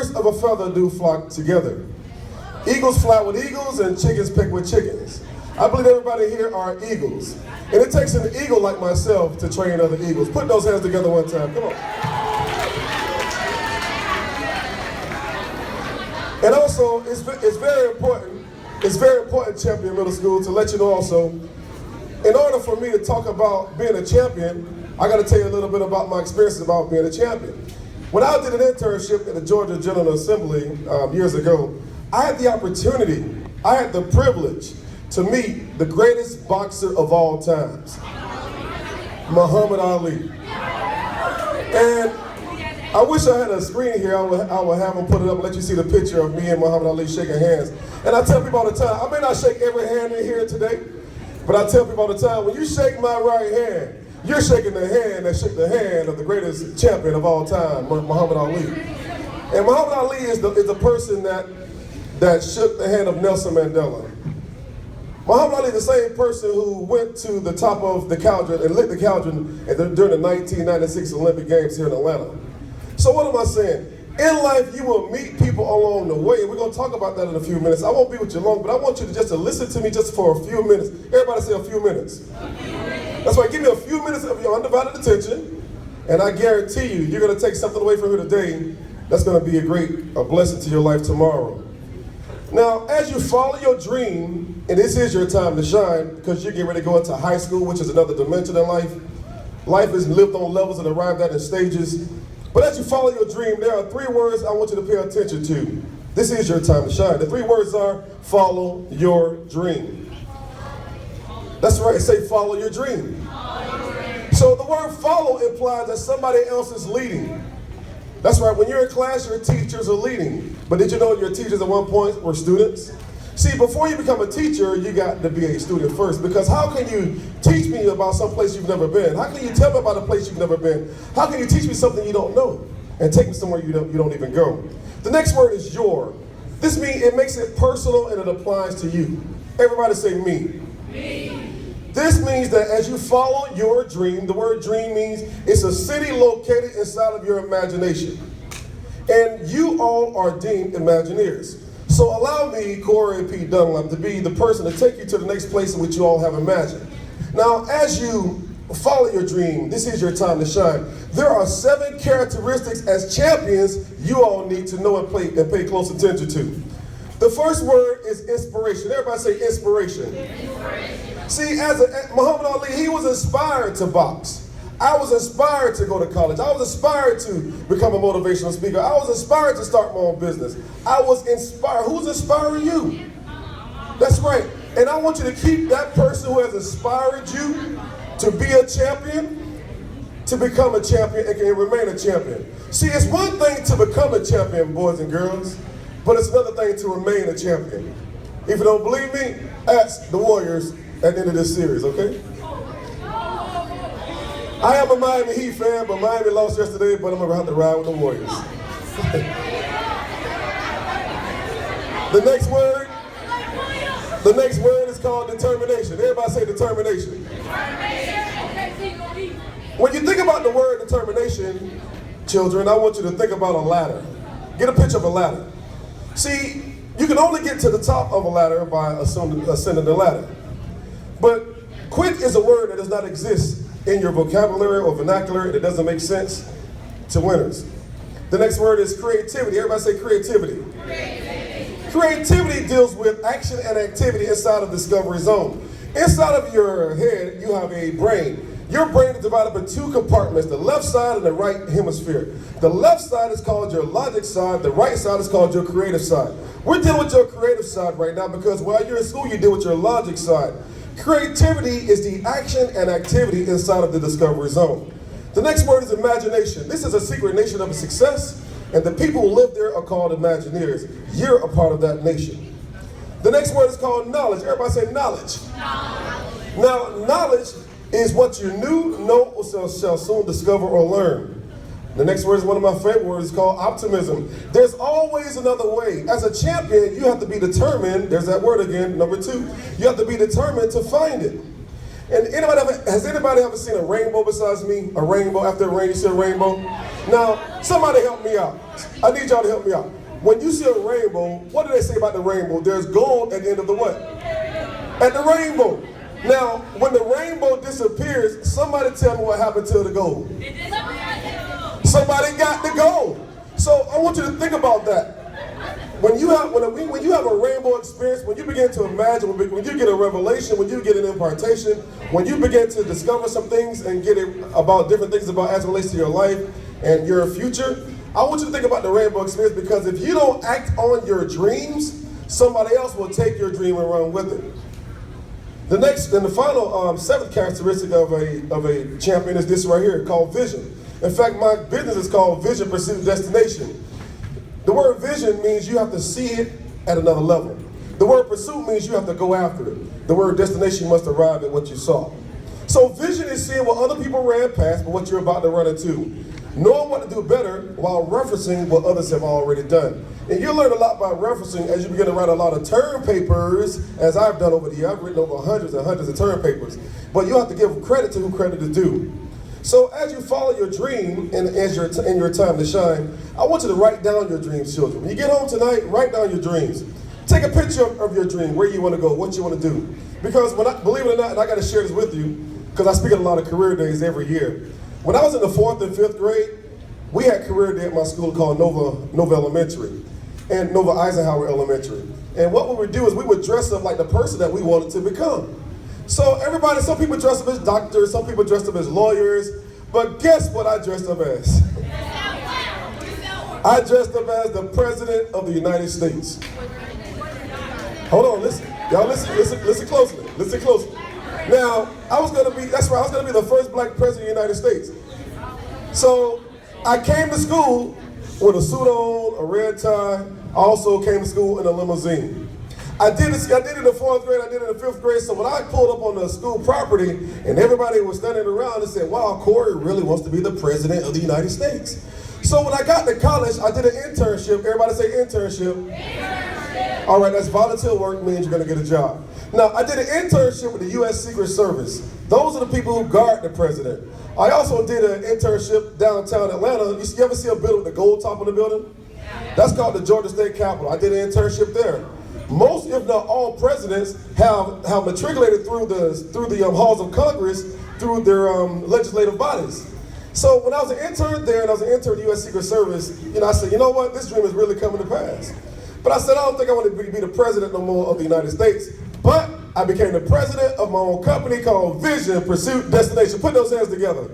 Birds of a feather do flock together. Eagles fly with eagles and chickens peck with chickens. I believe everybody here are eagles. And it takes an eagle like myself to train other eagles. Put those hands together one time, come on. And also, it's very important, Champion Middle School, to let you know also, in order for me to talk about being a champion, I gotta tell you a little bit about my experiences about being a champion. When I did an internship at the Georgia General Assembly years ago, I had the opportunity, I had the privilege to meet the greatest boxer of all times, Muhammad Ali. And I wish I had a screen here. I would have them put it up and let you see the picture of me and Muhammad Ali shaking hands. And I tell people all the time, I may not shake every hand in here today, but I tell people all the time, when you shake my right hand, you're shaking the hand that shook the hand of the greatest champion of all time, Muhammad Ali. And Muhammad Ali is the person that shook the hand of Nelson Mandela. Muhammad Ali is the same person who went to the top of the cauldron and lit the cauldron during the 1996 Olympic Games here in Atlanta. So what am I saying? In life, you will meet people along the way, and we're going to talk about that in a few minutes. I won't be with you long, but I want you to listen to me just for a few minutes. Everybody say a few minutes. That's right, give me a few minutes of your undivided attention, and I guarantee you, you're going to take something away from here today that's going to be a blessing to your life tomorrow. Now, as you follow your dream, and this is your time to shine, because you're getting ready to go into high school, which is another dimension in life. Life is lived on levels and arrived at in stages. But as you follow your dream, there are 3 words I want you to pay attention to. This is your time to shine. The 3 words are, follow your dream. That's right, say follow your dream. So the word follow implies that somebody else is leading. That's right, when you're in class, your teachers are leading. But did you know your teachers at one point were students? See, before you become a teacher, you got to be a student first, because how can you teach me about some place you've never been? How can you tell me about a place you've never been? How can you teach me something you don't know and take me somewhere you don't even go? The next word is your. This means it makes it personal and it applies to you. Everybody say me. Me. This means that as you follow your dream, the word dream means it's a city located inside of your imagination. And you all are deemed Imagineers. So allow me, Corey P. Dunlap, to be the person to take you to the next place in which you all have imagined. Now, as you follow your dream, this is your time to shine. There are 7 characteristics as champions you all need to know and pay close attention to. The first word is inspiration. Everybody say inspiration. Inspiration. See, Muhammad Ali, he was inspired to box. I was inspired to go to college. I was inspired to become a motivational speaker. I was inspired to start my own business. I was inspired. Who's inspiring you? That's right. And I want you to keep that person who has inspired you to be a champion, to become a champion, and can remain a champion. See, it's one thing to become a champion, boys and girls, but it's another thing to remain a champion. If you don't believe me, ask the Warriors at the end of this series, okay? I am a Miami Heat fan, but Miami lost yesterday, but I'm going to have to ride with the Warriors. The next word is called determination. Everybody say determination. When you think about the word determination, children, I want you to think about a ladder. Get a picture of a ladder. See, you can only get to the top of a ladder by ascending the ladder. But quit is a word that does not exist in your vocabulary or vernacular, and it doesn't make sense to winners. The next word is creativity. Everybody say creativity. Creativity deals with action and activity inside of Discovery Zone. Inside of your head, you have a brain. Your brain is divided up into 2 compartments, the left side and the right hemisphere. The left side is called your logic side, the right side is called your creative side. We're dealing with your creative side right now because while you're in school, you deal with your logic side. Creativity is the action and activity inside of the Discovery Zone. The next word is imagination. This is a secret nation of success, and the people who live there are called Imagineers. You're a part of that nation. The next word is called knowledge. Everybody say knowledge. Knowledge. Now, knowledge is what you knew, know, or shall soon discover or learn. The next word is one of my favorite words. It's called optimism. There's always another way. As a champion, you have to be determined. There's that word again, number 2. You have to be determined to find it. And has anybody seen a rainbow besides me? A rainbow, after a rain, you see a rainbow? Now, somebody help me out. I need y'all to help me out. When you see a rainbow, what do they say about the rainbow? There's gold at the end of the what? At the rainbow. Now, when the rainbow disappears, somebody tell me what happened to the gold. Somebody got the gold. So I want you to think about that. When you have a rainbow experience, when you begin to imagine, when you get a revelation, when you get an impartation, when you begin to discover some things and get it about different things about as it relates to your life and your future, I want you to think about the rainbow experience, because if you don't act on your dreams, somebody else will take your dream and run with it. The next and the final seventh characteristic of a champion is this right here, called vision. In fact, my business is called Vision Pursuit Destination. The word vision means you have to see it at another level. The word pursuit means you have to go after it. The word destination must arrive at what you saw. So vision is seeing what other people ran past, but what you're about to run into. Knowing what to do better while referencing what others have already done. And you'll learn a lot by referencing as you begin to write a lot of term papers, as I've done over the years. I've written over hundreds and hundreds of term papers. But you have to give credit to who credit is due. So as you follow your dream and as in your time to shine, I want you to write down your dreams, children. When you get home tonight, write down your dreams. Take a picture of your dream, where you want to go, what you want to do. Because believe it or not, and I got to share this with you, because I speak at a lot of career days every year. When I was in the 4th and 5th grade, we had career day at my school called Nova Elementary and Nova Eisenhower Elementary. And what we would do is we would dress up like the person that we wanted to become. So some people dressed up as doctors, some people dressed up as lawyers, but guess what I dressed up as? I dressed up as the President of the United States. Hold on, listen. Y'all listen closely. Listen closely. Now, I was gonna be the first black president of the United States. So I came to school with a suit on, a red tie. I also came to school in a limousine. I did it in the 4th grade, I did it in the 5th grade, so when I pulled up on the school property and everybody was standing around and said, wow, Corey really wants to be the President of the United States. So when I got to college, I did an internship. Everybody say internship. Internship. All right, that's volunteer work, means you're gonna get a job. Now, I did an internship with the U.S. Secret Service. Those are the people who guard the president. I also did an internship downtown Atlanta. You ever see a building with the gold top on the building? That's called the Georgia State Capitol. I did an internship there. Most, if not all, presidents have matriculated through the halls of Congress, through their legislative bodies. So when I was an intern there, and I was an intern at the U.S. Secret Service, I said, you know what, this dream is really coming to pass. But I said, I don't think I want to be the president no more of the United States. But I became the president of my own company called Vision Pursuit Destination. Put those hands together.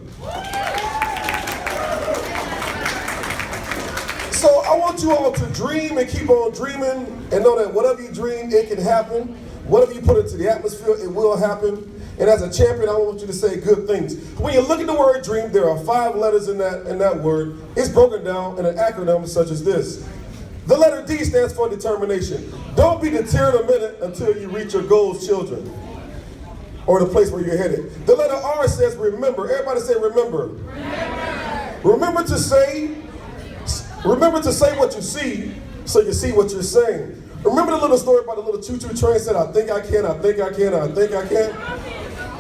So I want you all to dream and keep on dreaming and know that whatever you dream, it can happen. Whatever you put into the atmosphere, it will happen. And as a champion, I want you to say good things. When you look at the word dream, there are 5 letters in that word. It's broken down in an acronym such as this. The letter D stands for determination. Don't be deterred a minute until you reach your goals, children, or the place where you're headed. The letter R says remember. Everybody say remember. Remember to say what you see, so you see what you're saying. Remember the little story about the little choo-choo train said, I think I can, I think I can, I think I can?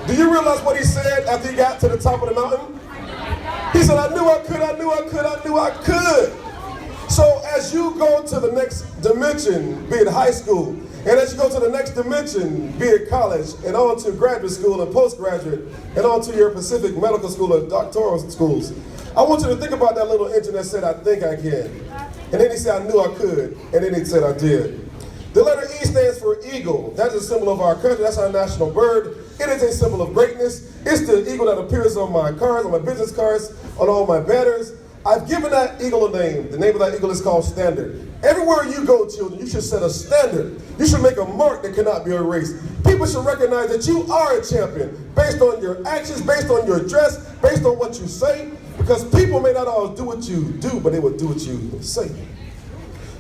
Do you realize what he said after he got to the top of the mountain? He said, I knew I could, I knew I could, I knew I could. So as you go to the next dimension, be it high school, and as you go to the next dimension, be it college, and on to graduate school and postgraduate, and on to your Pacific Medical School or doctoral schools, I want you to think about that little engine that said, I think I can. And then he said, I knew I could. And then he said, I did. The letter E stands for eagle. That's a symbol of our country. That's our national bird. It is a symbol of greatness. It's the eagle that appears on my cards, on my business cards, on all my banners. I've given that eagle a name. The name of that eagle is called Standard. Everywhere you go, children, you should set a standard. You should make a mark that cannot be erased. People should recognize that you are a champion based on your actions, based on your dress, based on what you say, because people may not always do what you do, but they will do what you say.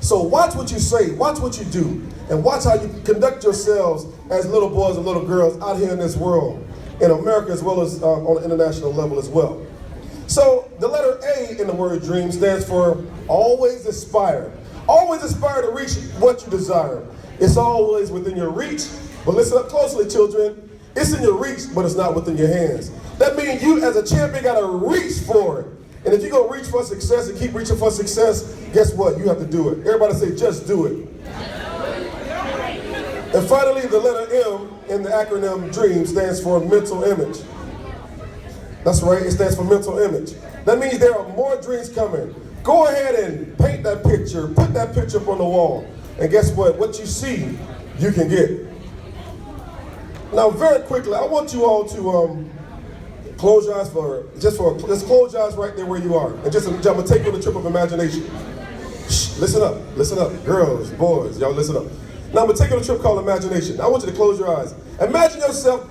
So watch what you say, watch what you do, and watch how you conduct yourselves as little boys and little girls out here in this world, in America as well as on an international level as well. So the letter A in the word dream stands for always aspire. Always aspire to reach what you desire. It's always within your reach, but listen up closely, children. It's in your reach, but it's not within your hands. That means you as a champion gotta reach for it. And if you're going to reach for success and keep reaching for success, guess what? You have to do it. Everybody say, just do it. And finally, the letter M in the acronym DREAM stands for mental image. That's right, it stands for mental image. That means there are more dreams coming. Go ahead and paint that picture, put that picture up on the wall. And guess what? What you see, you can get. Now, very quickly, I want you all to close your eyes let's close your eyes right there where you are. And I'm gonna take you on a trip of imagination. Shh, listen up, girls, boys, y'all listen up. Now I'm gonna take you on a trip called imagination. I want you to close your eyes. Imagine yourself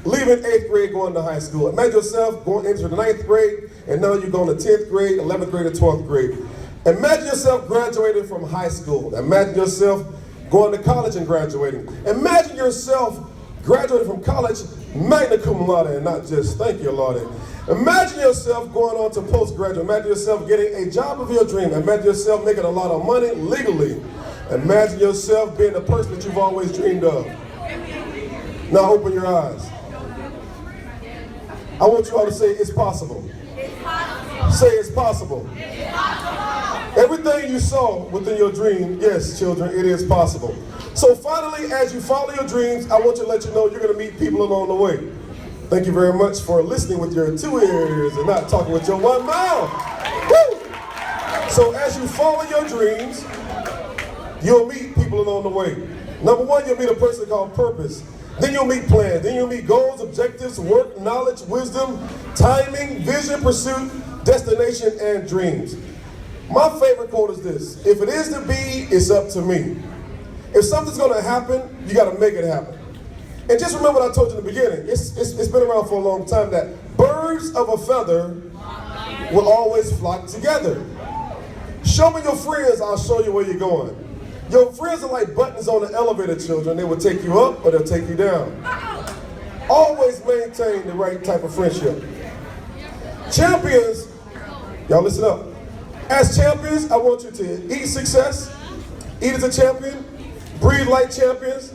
leaving 8th grade, going to high school. Imagine yourself going into the 9th grade, and now you're going to 10th grade, 11th grade, and 12th grade. Imagine yourself graduating from high school. Imagine yourself going to college and graduating. Imagine yourself graduating from college magna cum laude, and not just thank you, Lord. Imagine yourself going on to postgraduate. Imagine yourself getting a job of your dream. Imagine yourself making a lot of money legally. Imagine yourself being the person that you've always dreamed of. Now open your eyes. I want you all to say it's possible. It's possible. Say it's possible. It's possible. Everything you saw within your dream, yes, children, it is possible. So finally, as you follow your dreams, I want to let you know you're going to meet people along the way. Thank you very much for listening with your 2 ears and not talking with your 1 mouth. Woo! So as you follow your dreams, you'll meet people along the way. Number 1, you'll meet a person called purpose. Then you'll meet plans. Then you'll meet goals, objectives, work, knowledge, wisdom, timing, vision, pursuit, destination, and dreams. My favorite quote is this: if it is to be, it's up to me. If something's going to happen, you got to make it happen. And just remember what I told you in the beginning. It's been around for a long time that birds of a feather will always flock together. Show me your friends, I'll show you where you're going. Your friends are like buttons on the elevator, children. They will take you up or they'll take you down. Always maintain the right type of friendship. Champions, y'all listen up. As champions, I want you to eat success, eat as a champion, breathe like champions,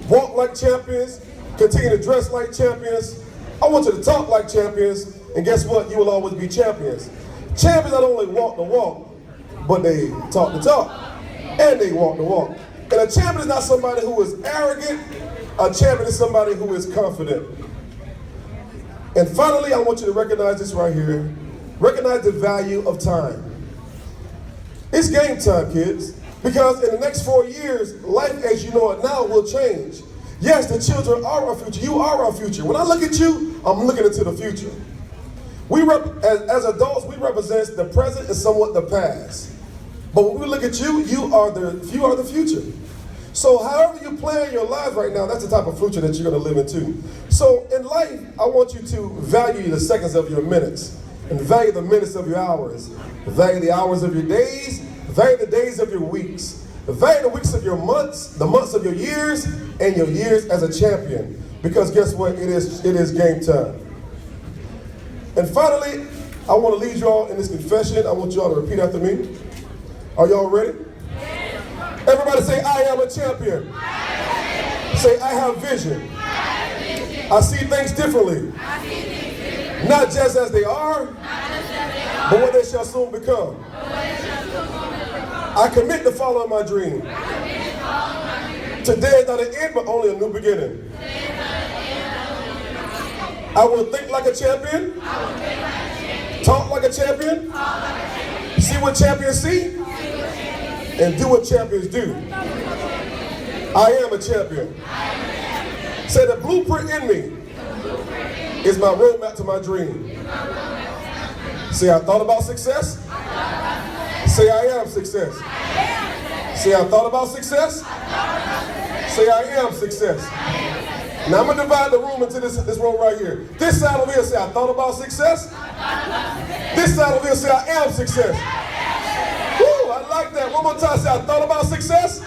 walk like champions, continue to dress like champions. I want you to talk like champions, and guess what? You will always be champions. Champions not only walk the walk, but they talk the talk, and they walk the walk. And a champion is not somebody who is arrogant. A champion is somebody who is confident. And finally, I want you to recognize this right here. Recognize the value of time. It's game time, kids. Because in the next 4 years, life as you know it now will change. Yes, the children are our future. You are our future. When I look at you, I'm looking into the future. As adults, we represent the present and somewhat the past. But when we look at you, you are the future. So however you plan your life right now, that's the type of future that you're going to live into. So in life, I want you to value the seconds of your minutes and value the minutes of your hours. Value the hours of your days, value the days of your weeks. Value the weeks of your months, the months of your years, and your years as a champion. Because guess what? It is game time. And finally, I want to lead you all in this confession. I want you all to repeat after me. Are y'all ready? Yes. Everybody say, I am a champion. Say, I have vision. I see things differently. Not just as they are, but what they shall soon become. I commit to following my dream. Today is not an end, but only a new beginning. I will think like a champion. Talk like a champion. See what champions see. And do what champions do. I am a champion. Say the blueprint in me is my roadmap to my dream. Say I thought about success. Say I am success. Say I thought about success. Say I am success. Now I'm going to divide the room into this row right here. This side over here say I thought about success. This side over here say I am success. Woo, I like that. One more time, say I thought about success.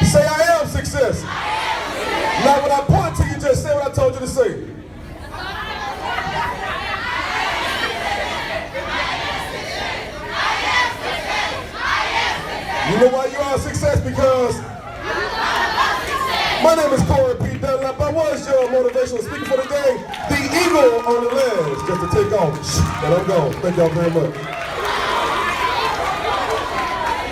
Say I am success. Now when I point to you, just say what I told you to say. You know why you are a success? Because My name is Corey P. Dunlap. I was your motivational speaker for the day. The eagle on the ledge, just to take off. And I'm gone. Thank y'all very much.